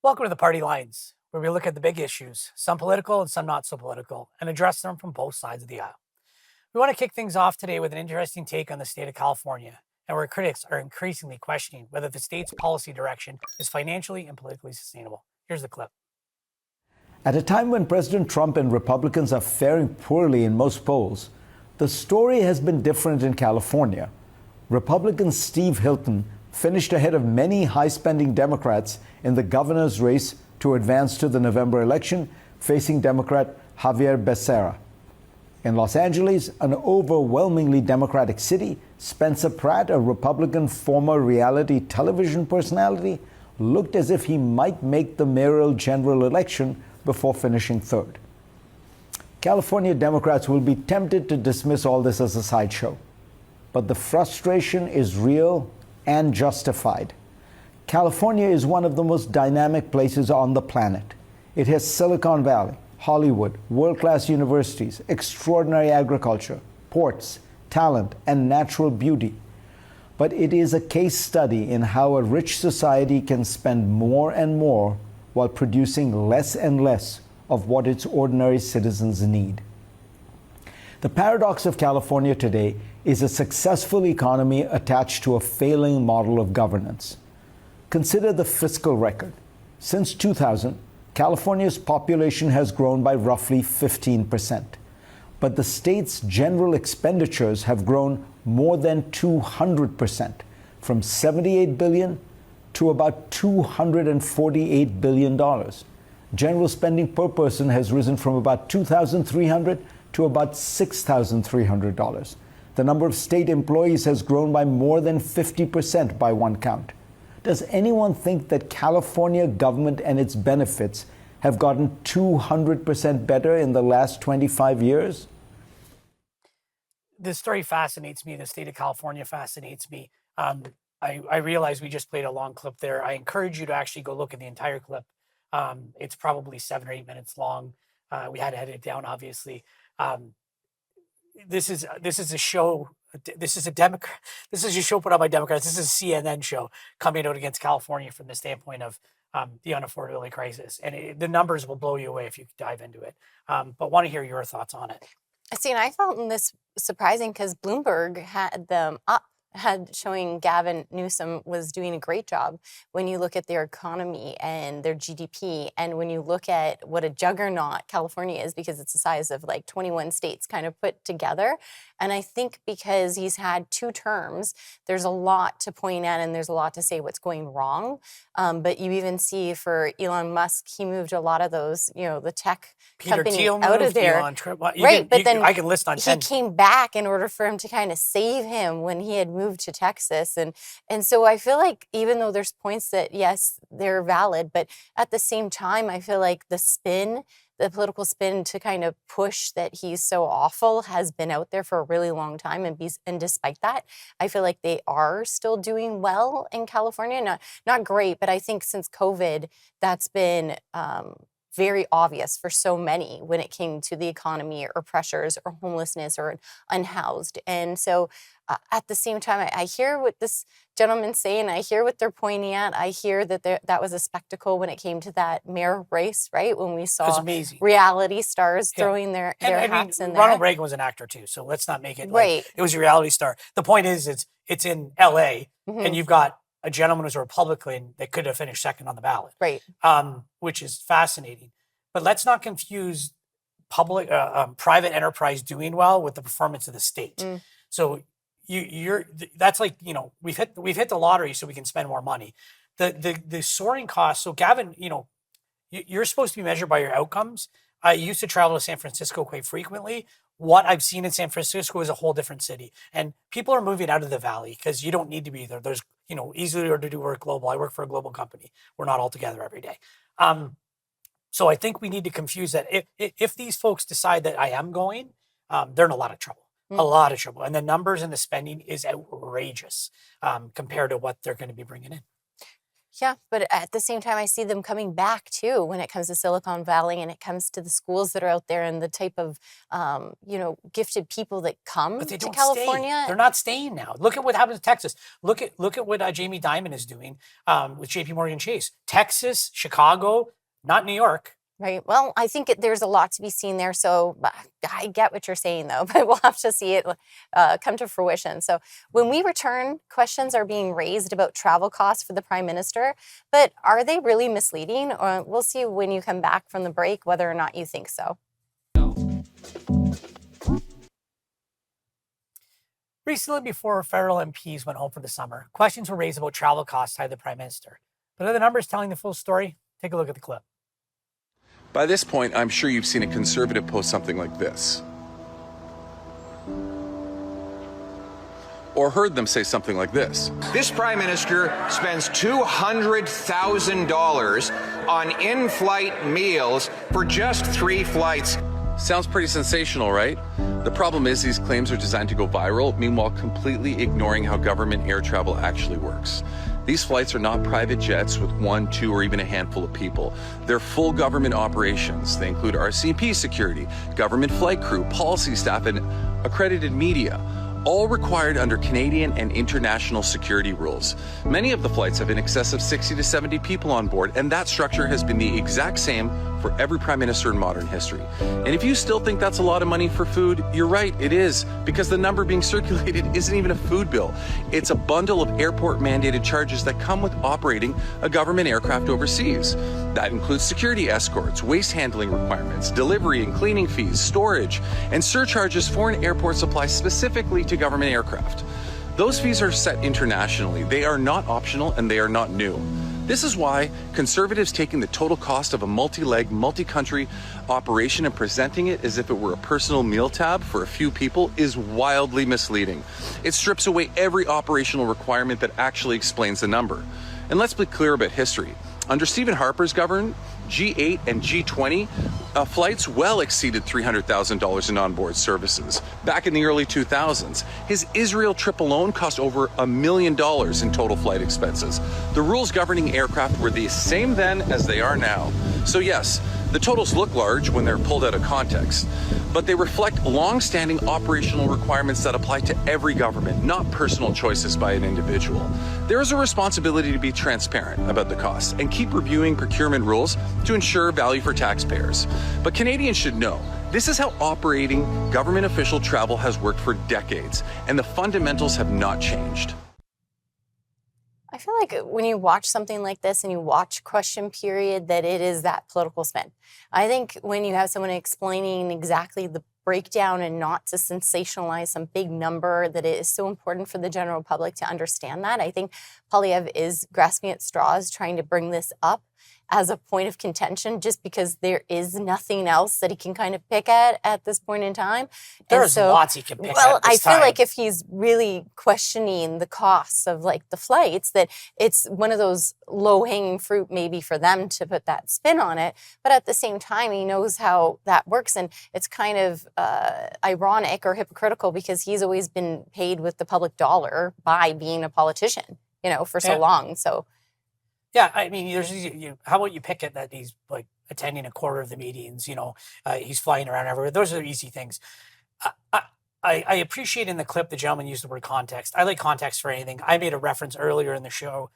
Welcome to the Party Lines, where we look at the big issues, some political and some not so political, and address them from both sides of the aisle. We want to kick things off today with an interesting take on the state of California, and where critics are increasingly questioning whether the state's policy direction is financially and politically sustainable. Here's the clip. At a time when President Trump and Republicans are faring poorly in most polls, the story has been different in California. Republican Steve Hilton finished ahead of many high-spending Democrats in the governor's race to advance to the November election, facing Democrat Javier Becerra. In Los Angeles, an overwhelmingly Democratic city, Spencer Pratt, a Republican former reality television personality, looked as if he might make the mayoral general election before finishing third. California Democrats will be tempted to dismiss all this as a sideshow, but the frustration is real and justified. California is one of the most dynamic places on the planet. It has Silicon Valley, Hollywood, world-class universities, extraordinary agriculture, ports, talent, and natural beauty. But it is a case study in how a rich society can spend more and more while producing less and less of what its ordinary citizens need. The paradox of California today is a successful economy attached to a failing model of governance. Consider the fiscal record. Since 2000, California's population has grown by roughly 15%, but the state's general expenditures have grown more than 200%, from $78 billion to about $248 billion. General spending per person has risen from about $2,300 to about $6,300. The number of state employees has grown by more than 50% by one count. Does anyone think that California government and its benefits have gotten 200% better in the last 25 years? This story fascinates me. The state of California fascinates me. I realize we just played a long clip there. I encourage you to actually go look at the entire clip. It's probably 7 or 8 minutes long. We had to edit it down, obviously. This is a show. This is a show put on by Democrats. This is a CNN show coming out against California from the standpoint of the unaffordability crisis, and the numbers will blow you away if you dive into it. But want to hear your thoughts on it. See, and I found this surprising because Bloomberg had them up, showing Gavin Newsom was doing a great job when you look at their economy and their GDP, and when you look at what a juggernaut California is, because it's the size of like 21 states kind of put together. And I think because he's had 2 terms, there's a lot to point at and there's a lot to say what's going wrong. But you even see for Elon Musk, he moved a lot of those, the tech company out of there. Then I can list on 10. He came back in order for him to kind of save him when he had moved to Texas. And so I feel like even though there's points that, yes, they're valid, but at the same time, I feel like the political spin to kind of push that he's so awful has been out there for a really long time. And despite that, I feel like they are still doing well in California. Not great, but I think since COVID, that's been very obvious for so many when it came to the economy or pressures or homelessness or unhoused. And so at the same time, I hear what this gentleman's saying. I hear what they're pointing at. I hear that that was a spectacle when it came to that mayor race, right? When we saw reality stars throwing their hats in there. Ronald Reagan was an actor too, so let's not make it like it was a reality star. The point is, it's in L.A. and you've got a gentleman who's a Republican that could have finished second on the ballot, right? Which is fascinating. But let's not confuse private enterprise doing well with the performance of the state. So that's like, we've hit the lottery so we can spend more money. The soaring costs. So Gavin, you're supposed to be measured by your outcomes. I used to travel to San Francisco quite frequently. What I've seen in San Francisco is a whole different city, and people are moving out of the valley because you don't need to be there. There's easier to do work global. I work for a global company. We're not all together every day. So I think we need to confuse that. If these folks decide that I am going, they're in a lot of trouble. A lot of trouble. And the numbers and the spending is outrageous compared to what they're going to be bringing in. Yeah, but at the same time, I see them coming back too when it comes to Silicon Valley and it comes to the schools that are out there and the type of, gifted people that come But they to don't California. stay. They're not staying now. Look at what happens in Texas. Look at what Jamie Dimon is doing with J.P. Morgan Chase. Texas, Chicago, not New York. Right. Well, I think there's a lot to be seen there. So I get what you're saying, though, but we'll have to see it come to fruition. So when we return, questions are being raised about travel costs for the Prime Minister. But are they really misleading? Or we'll see when you come back from the break whether or not you think so. Recently, before federal MPs went home for the summer, questions were raised about travel costs by the Prime Minister. But are the numbers telling the full story? Take a look at the clip. By this point, I'm sure you've seen a conservative post something like this. Or heard them say something like this. This Prime Minister spends $200,000 on in-flight meals for just 3 flights. Sounds pretty sensational, right? The problem is these claims are designed to go viral, meanwhile completely ignoring how government air travel actually works. These flights are not private jets with 1, 2, or even a handful of people. They're full government operations. They include RCMP security, government flight crew, policy staff, and accredited media, all required under Canadian and international security rules. Many of the flights have in excess of 60 to 70 people on board, and that structure has been the exact same for every Prime Minister in modern history. And if you still think that's a lot of money for food, you're right, it is, because the number being circulated isn't even a food bill. It's a bundle of airport-mandated charges that come with operating a government aircraft overseas. That includes security escorts, waste handling requirements, delivery and cleaning fees, storage, and surcharges foreign airports apply specifically to government aircraft. Those fees are set internationally. They are not optional and they are not new. This is why conservatives taking the total cost of a multi-leg, multi-country operation and presenting it as if it were a personal meal tab for a few people is wildly misleading. It strips away every operational requirement that actually explains the number. And let's be clear about history. Under Stephen Harper's government, G8 and G20 flights well exceeded $300,000 in onboard services. Back in the early 2000s, his Israel trip alone cost over $1 million in total flight expenses. The rules governing aircraft were the same then as they are now. So yes, the totals look large when they're pulled out of context, but they reflect long-standing operational requirements that apply to every government, not personal choices by an individual. There is a responsibility to be transparent about the costs and keep reviewing procurement rules to ensure value for taxpayers. But Canadians should know, this is how operating government official travel has worked for decades, and the fundamentals have not changed. I feel like when you watch something like this and you watch Question Period, that it is that political spin. I think when you have someone explaining exactly the breakdown and not to sensationalize some big number, that it is so important for the general public to understand that. I think Poilievre is grasping at straws, trying to bring this up as a point of contention just because there is nothing else that he can kind of pick at this point in time. There's lots he can pick at Well, this I feel time. like if he's really questioning the costs of like the flights, that it's one of those low-hanging fruit maybe for them to put that spin on it. But at the same time, he knows how that works. And it's kind of ironic or hypocritical because he's always been paid with the public dollar by being a politician, for so long. So yeah, I mean, how about you pick it that he's like attending a quarter of the meetings, he's flying around everywhere. Those are easy things. I appreciate in the clip the gentleman used the word context. I like context for anything. I made a reference earlier in the show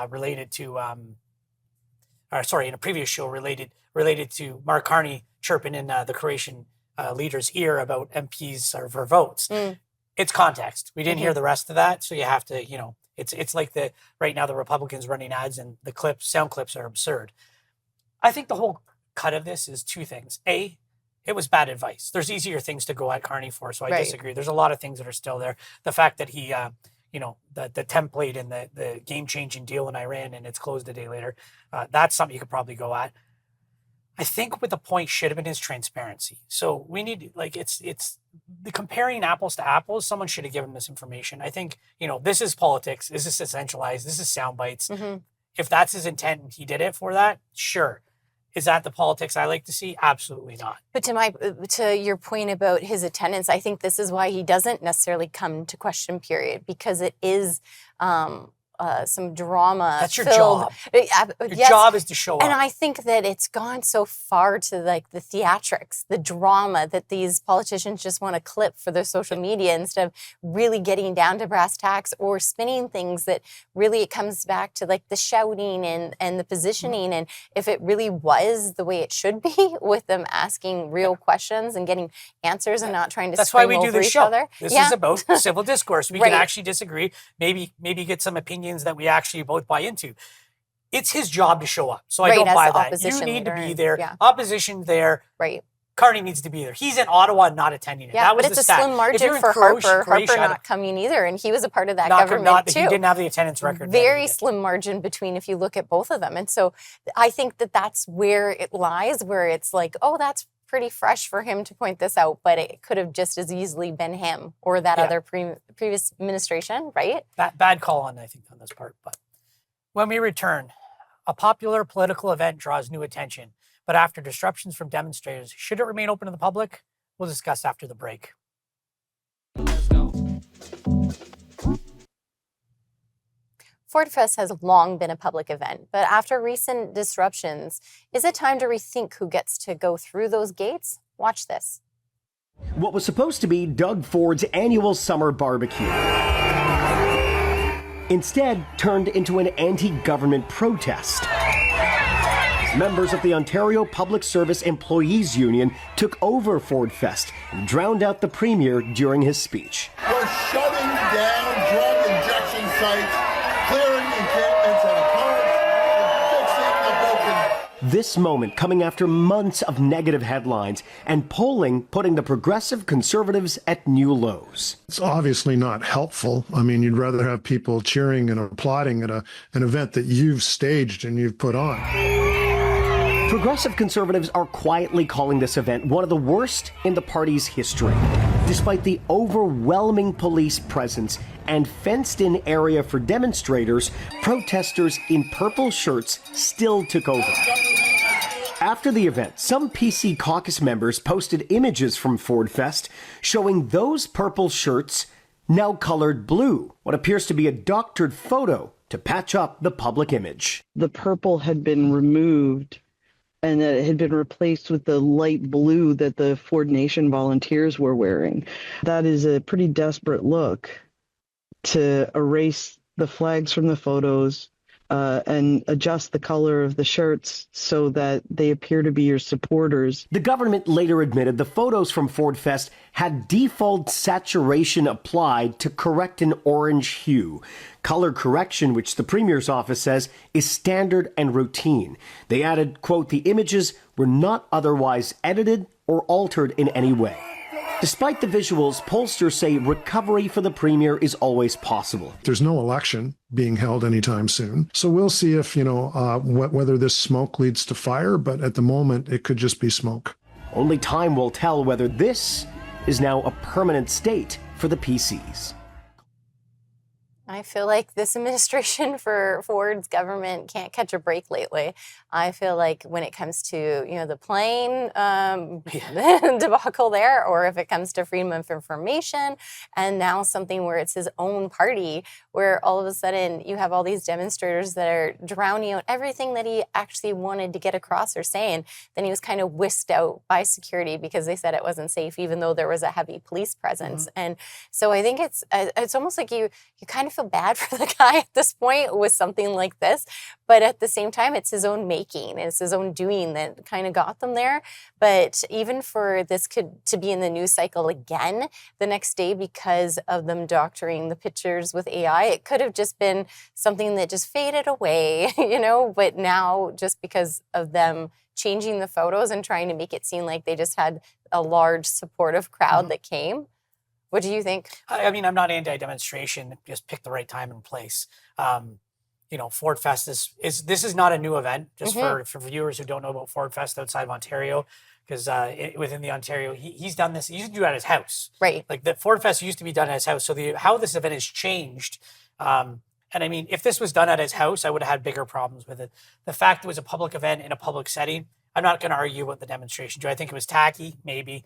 related to, in a previous show related to Mark Carney chirping in the Croatian leader's ear about MPs or for votes. It's context. We didn't hear the rest of that, so you have to, It's like right now the Republicans running ads and the sound clips are absurd. I think the whole cut of this is two things. A, it was bad advice. There's easier things to go at Carney for, so I disagree. There's a lot of things that are still there. The fact that he, the template and the game-changing deal in Iran and it's closed a day later, that's something you could probably go at. I think what the point should have been is transparency. So we need, it's the comparing apples to apples. Someone should have given this information. I think, this is politics. This is essentialized. This is sound bites. If that's his intent and he did it for that, sure. Is that the politics I like to see? Absolutely not. But to your point about his attendance, I think this is why he doesn't necessarily come to Question Period, because it is some drama. That's your filled, job. Your yes, job is to show and up. I think that it's gone so far to like the theatrics, the drama that these politicians just want to clip for their social media instead of really getting down to brass tacks or spinning things that really it comes back to like the shouting and the positioning. And if it really was the way it should be with them asking real questions and getting answers and not trying to That's why scream we do over this each show. other. This is about civil discourse. We can Right. actually disagree, maybe get some opinions that we actually both buy into. It's his job to show up. So I Right, don't as buy the that. You opposition need to leader be and- there. yeah. Opposition there. Right. Carney needs to be there. He's in Ottawa not attending it. Yeah, that was but it's the a stat. slim If margin you're in for Croatia, Harper not coming either, and he was a part of that government too. He didn't have the attendance record. that he Very did. slim margin between if you look at both of them. And so I think that that's where it lies, where it's like, oh, that's pretty fresh for him to point this out, but it could have just as easily been him or that other previous administration, right? Bad call on, I think, on this part. But when we return, a popular political event draws new attention. But after disruptions from demonstrators, should it remain open to the public? We'll discuss after the break. FordFest has long been a public event, but after recent disruptions, is it time to rethink who gets to go through those gates? Watch this. What was supposed to be Doug Ford's annual summer barbecue instead turned into an anti-government protest. Members of the Ontario Public Service Employees Union took over FordFest and drowned out the premier during his speech. We're shutting down drug injection sites, clearing encampments and parks, and fixing the broken. This moment coming after months of negative headlines and polling putting the progressive conservatives at new lows. It's obviously not helpful. I mean, you'd rather have people cheering and applauding at an event that you've staged and you've put on. Progressive conservatives are quietly calling this event one of the worst in the party's history. Despite the overwhelming police presence and fenced-in area for demonstrators, protesters in purple shirts still took over. After the event, some PC caucus members posted images from FordFest showing those purple shirts now colored blue, what appears to be a doctored photo to patch up the public image. The purple had been removed and it had been replaced with the light blue that the Ford Nation volunteers were wearing. That is a pretty desperate look to erase the flags from the photos and adjust the color of the shirts so that they appear to be your supporters. The government later admitted the photos from FordFest had default saturation applied to correct an orange hue. Color correction, which the Premier's office says is standard and routine. They added, quote, the images were not otherwise edited or altered in any way. Despite the visuals, pollsters say recovery for the Premier is always possible. There's no election being held anytime soon. So we'll see if, whether this smoke leads to fire, but at the moment, it could just be smoke. Only time will tell whether this is now a permanent state for the PCs. I feel like this administration for Ford's government can't catch a break lately. I feel like when it comes to, the plane debacle there, or if it comes to freedom of information, and now something where it's his own party, where all of a sudden you have all these demonstrators that are drowning out everything that he actually wanted to get across or say, and then he was kind of whisked out by security because they said it wasn't safe, even though there was a heavy police presence. Mm-hmm. And so I think it's almost like you kind of feel bad for the guy at this point with something like this, but at the same time, it's his own making, it's his own doing that kind of got them there. But even for this to be in the news cycle again the next day because of them doctoring the pictures with AI, it could have just been something that just faded away, but now just because of them changing the photos and trying to make it seem like they just had a large supportive crowd that came. What do you think? I mean, I'm not anti-demonstration. Just pick the right time and place. FordFest this is not a new event. Just for viewers who don't know about FordFest outside of Ontario, because within the Ontario, he's done this. He used to do it at his house. Right. Like the FordFest used to be done at his house. So how this event has changed. And I mean, if this was done at his house, I would have had bigger problems with it. The fact it was a public event in a public setting, I'm not going to argue about the demonstration. Do I think it was tacky? Maybe.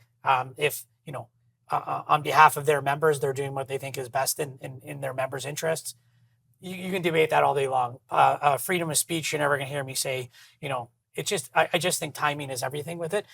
On behalf of their members, they're doing what they think is best in their members' interests. you can debate that all day long. Freedom of speech, you're never going to hear me say, it's just, I just think timing is everything with it.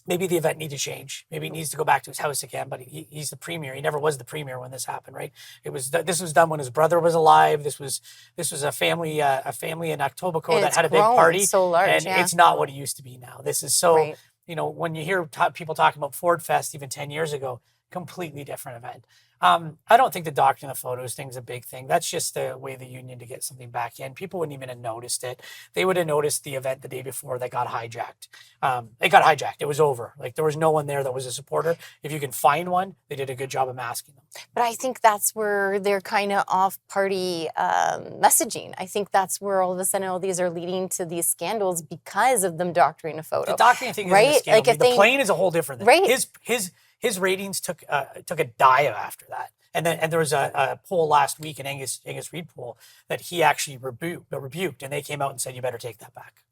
Maybe the event needs to change. Maybe he needs to go back to his house again, but he's the premier. He never was the premier when this happened, right? This was done when his brother was alive. This was a family in Etobicoke that had a big party. So large, and yeah. it's not what it used to be now. This is so, Right. When you hear people talking about FordFest even 10 years ago, completely different event. I don't think the doctoring of photos thing's a big thing. That's just the way the union to get something back in. People wouldn't even have noticed it. They would have noticed the event the day before that got hijacked. It got hijacked. It was over. Like, there was no one there that was a supporter. If you can find one, they did a good job of masking them. But I think that's where they're kind of off-party messaging. I think that's where all of a sudden all these are leading to these scandals because of them doctoring a photo. The doctoring thing right? isn't a scandal. Like, the plane is a whole different thing. Right. His ratings took a dive after that, and there was a poll last week, an Angus Reid poll, that he actually rebuked, and they came out and said, you better take that back.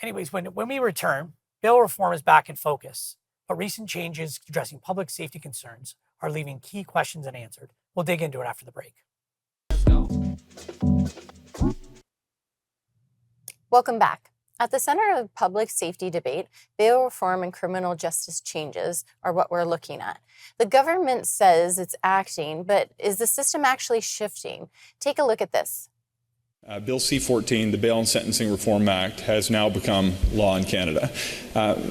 Anyways, when we return, bill reform is back in focus, but recent changes addressing public safety concerns are leaving key questions unanswered. We'll dig into it after the break. Welcome back. At the center of public safety debate, bail reform and criminal justice changes are what we're looking at. The government says it's acting, but is the system actually shifting? Take a look at this. Bill C-14, the Bail and Sentencing Reform Act, has now become law in Canada.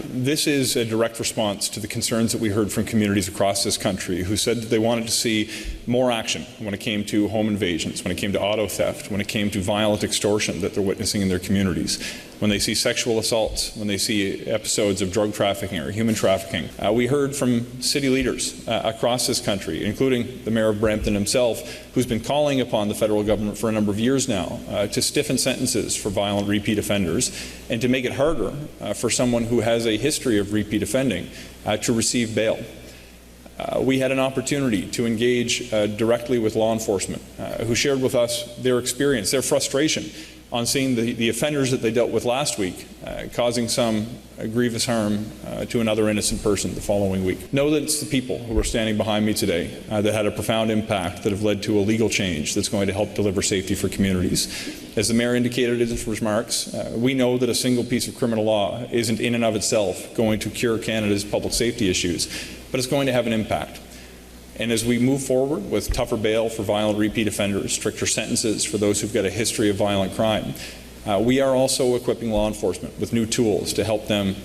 This is a direct response to the concerns that we heard from communities across this country who said that they wanted to see more action when it came to home invasions, when it came to auto theft, when it came to violent extortion that they're witnessing in their communities, when they see sexual assaults, when they see episodes of drug trafficking or human trafficking. We heard from city leaders across this country, including the Mayor of Brampton himself, who's been calling upon the federal government for a number of years now to stiffen sentences for violent repeat offenders and to make it harder for someone who has a history of repeat offending to receive bail. We had an opportunity to engage directly with law enforcement who shared with us their experience, their frustration on seeing the offenders that they dealt with last week causing some grievous harm to another innocent person the following week. Know that it's the people who are standing behind me today that had a profound impact that have led to a legal change that's going to help deliver safety for communities. As the Mayor indicated in his remarks, we know that a single piece of criminal law isn't in and of itself going to cure Canada's public safety issues, but it's going to have an impact. And as we move forward with tougher bail for violent repeat offenders, stricter sentences for those who've got a history of violent crime, we are also equipping law enforcement with new tools to help them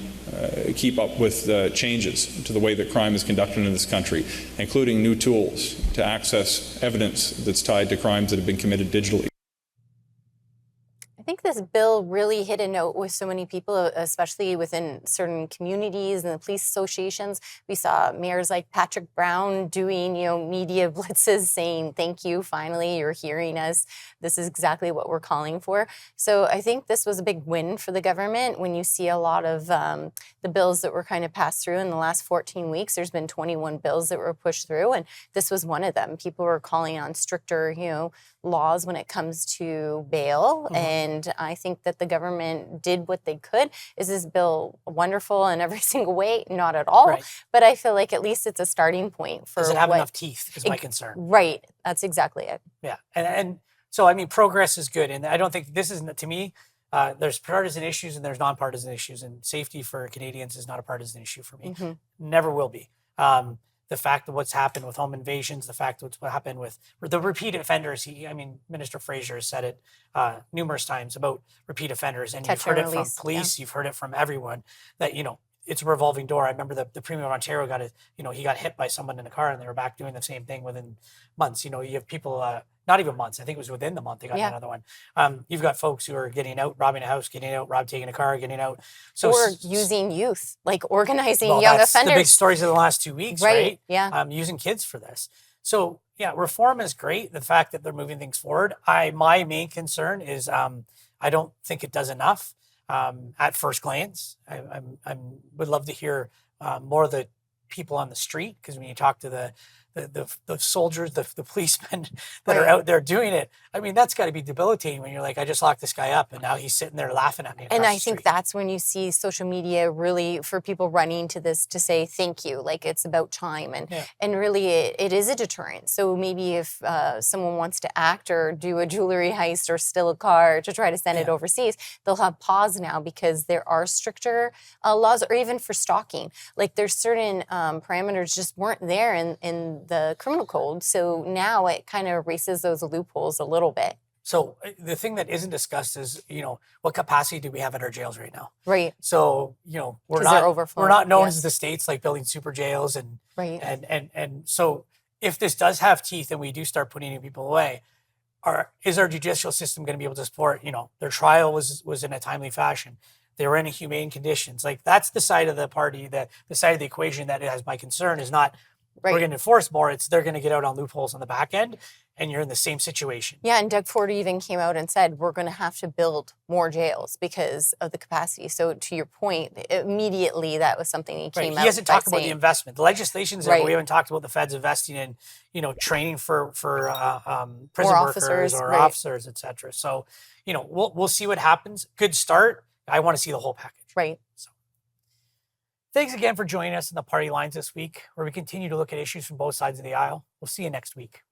keep up with changes to the way that crime is conducted in this country, including new tools to access evidence that's tied to crimes that have been committed digitally. I think this bill really hit a note with so many people, especially within certain communities and the police associations. We saw mayors like Patrick Brown doing, media blitzes saying, thank you, finally, you're hearing us. This is exactly what we're calling for. So I think this was a big win for the government when you see a lot of the bills that were kind of passed through in the last 14 weeks. There's been 21 bills that were pushed through, and this was one of them. People were calling on stricter, laws when it comes to bail. Mm-hmm. And I think that the government did what they could. Is this bill wonderful in every single way? Not at all. Right. But I feel like at least it's a starting point for Does it have enough teeth is my concern. Right. That's exactly it. Yeah. And so, progress is good. And I don't think this isn't, to me, there's partisan issues and there's nonpartisan issues. And safety for Canadians is not a partisan issue for me. Mm-hmm. Never will be. The fact of what's happened with home invasions, the fact of what's happened with the repeat offenders. Minister Fraser has said it numerous times about repeat offenders, and you've heard it from police, you've heard it from everyone that, it's a revolving door. I remember the Premier of Ontario he got hit by someone in a car and they were back doing the same thing within months. You have people, not even months. I think it was within the month they got another one. You've got folks who are getting out, robbing a house, getting out, taking a car, getting out. Or using youth, like organizing young offenders. The big stories of the last 2 weeks, right? Yeah. Using kids for this. So yeah, reform is great. The fact that they're moving things forward. My main concern is I don't think it does enough. At first glance, I would love to hear more of the people on the street, because when you talk to the soldiers, the policemen that are out there doing it. I mean, that's got to be debilitating when you're like, I just locked this guy up and now he's sitting there laughing at me. And I the think street. that's when you see social media really for people running to this to say thank you, like it's about time. And really it is a deterrent. So maybe if someone wants to act or do a jewelry heist or steal a car to try to send it overseas, they'll have pause now because there are stricter laws, or even for stalking. Like there's certain parameters just weren't there in the criminal code. So now it kind of erases those loopholes a little bit. So the thing that isn't discussed is, what capacity do we have at our jails right now? Right. So, we're not known as the states like building super jails and so if this does have teeth and we do start putting people away, is our judicial system going to be able to support, their trial was in a timely fashion. They were in humane conditions. Like that's the side of the party, the side of the equation that has my concern is not we're going to enforce more. It's they're going to get out on loopholes on the back end, and you're in the same situation. Yeah, and Doug Ford even came out and said we're going to have to build more jails because of the capacity. So to your point, immediately that was something he came out. He hasn't talked about the investment. The legislation's there, but we haven't talked about the feds investing in, training for prison workers or officers, et cetera. So, we'll see what happens. Good start. I want to see the whole package. Right. So. Thanks again for joining us in the Party Lines this week, where we continue to look at issues from both sides of the aisle. We'll see you next week.